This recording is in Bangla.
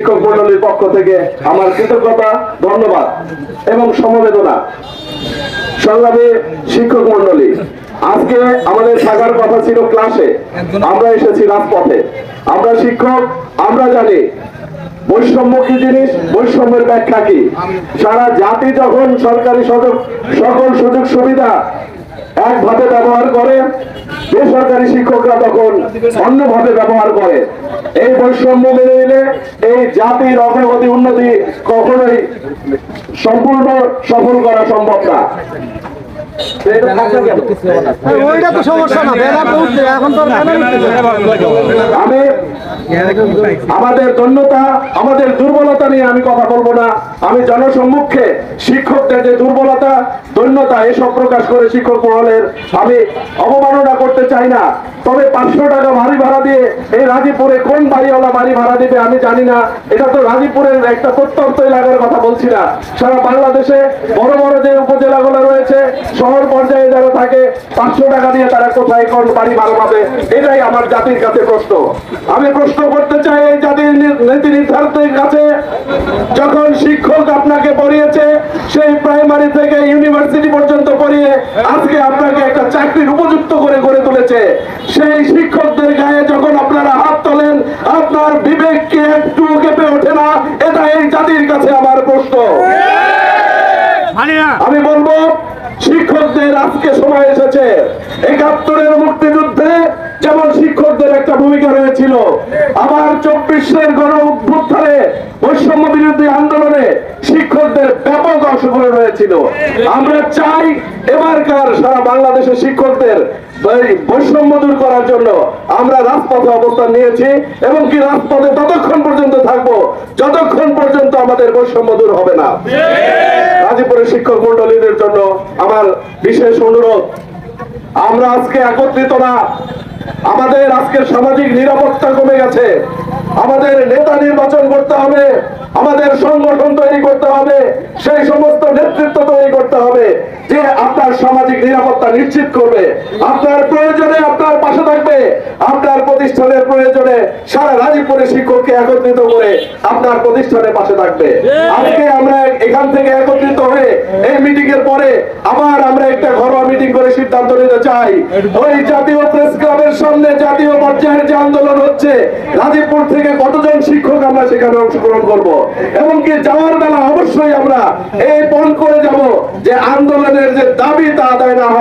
শিক্ষক মন্ডলীর পক্ষ থেকে আমার কৃতজ্ঞতা, ধন্যবাদ এবং সমবেদনা। সংগ্রামী শিক্ষক মন্ডলী, আজকে আমাদের থাকার কথা ছিল ক্লাসে, আমরা এসেছি রাজপথে। আমরা শিক্ষক, আমরা জানি বৈষম্য কি জিনিস, বৈষম্যের ব্যাখ্যা কি। সারা জাতি যখন সরকারি সকল সুযোগ সুবিধা একভাবে ব্যবহার করে, বেসরকারি শিক্ষকরা তখন অন্যভাবে ব্যবহার করে। এই বৈষম্য মেনে নিলে এই জাতির অগ্রগতি উন্নতি কখনোই সম্পূর্ণ সফল করা সম্ভব না। আমি আমাদের দৈন্যতা, আমাদের দুর্বলতা নিয়ে আমি কথা বলবো না। আমি জনসম্মুখে শিক্ষকদের যে দুর্বলতা, দৈন্যতা এসব প্রকাশ করে শিক্ষক মহলের আমি অবমাননা করতে চাই না। তবে 500 টাকা বাড়ি ভাড়া দিয়ে এই রাজীপুরে কোন বাড়িওয়ালা বাড়ি ভাড়া দিবে আমি জানি না। এটা তো রাজীপুরের একটা প্রত্যন্ত এলাকার কথা বলছি না, সারা বাংলাদেশে বড় বড় যে উপজেলাগুলো রয়েছে, শহর পর্যায়ে যারা থাকে, 500 টাকা দিয়ে তারা কোথায় কোন বাড়ি ভাড়া পাবে? এটাই আমার জাতির কাছে প্রশ্ন। আমি প্রশ্ন করতে চাই এই জাতির নীতি নির্ধারকদের কাছে, যখন শিক্ষক আপনাকে পড়িয়েছে, সেই প্রাইমারি থেকে ইউনিভার্সিটি পর্যন্ত পড়িয়ে আজকে আপনাকে একটা চাকরির উপযুক্ত করে গড়ে তুলেছে, সেই শিক্ষকদের গায়ে যখন আপনারা হাত তোলেন, আপনার বিবেককে একটু কেঁপে ওঠে না? এটা এই জাতির কাছে আমার প্রশ্ন। আমি বলবো শিক্ষকদের আজকে সময় এসেছে। 71-এর মুক্তিযুদ্ধে যেমন শিক্ষকদের একটা ভূমিকা রয়েছিল, আবার 24-এর গণ অভ্যুত্থানে বৈষম্য বিরোধী আন্দোলনে শিক্ষকদের ব্যাপক অংশগ্রহণ হয়েছিল। আমরা চাই এবারকার সারা বাংলাদেশের শিক্ষকদের বৈষম্য দূর করার জন্য আমরা রাজপথে অবস্থান নিয়েছি এবং কি রাজপথে ততক্ষণ পর্যন্ত থাকবো যতক্ষণ পর্যন্ত আমাদের বৈষম্য দূর হবে না। গাজীপুরের শিক্ষক মন্ডলীদের জন্য আমার বিশেষ অনুরোধ, আমরা আজকে একত্রিত না। আমাদের আজকের সামাজিক নিরাপত্তা কমে গেছে। আমাদের নেতা নির্বাচন করতে হবে, আমাদের সংগঠন তৈরি করতে হবে, সেই সমস্ত নেতৃত্ব তৈরি করতে হবে যে আপনার সামাজিক নিরাপত্তা নিশ্চিত করবে, আপনার প্রয়োজনে আপনার পাশে থাকবে, আপনার প্রতিষ্ঠানের প্রয়োজনে সারা রাজীপুরের শিক্ষককে একত্রিত করে আপনার প্রতিষ্ঠানের পাশে থাকবে। আজকে আমরা এখান থেকে একত্রিত হয়ে এই মিটিং এর পরে আবার আমরা একটা ঘরোয়া মিটিং করে সিদ্ধান্ত নিতে চাই। ওই জাতীয় প্রেস ক্লাবের সামনে জাতীয় পর্যায়ের যে আন্দোলন হচ্ছে, রাজীপুর থেকে কতজন শিক্ষক আমরা সেখানে অংশগ্রহণ করব এবং কি যাওয়ার বেলা অবশ্যই আমরা এই পণ করে যাব যে আন্দোলনের যে দাবি তা আদায় না হয়।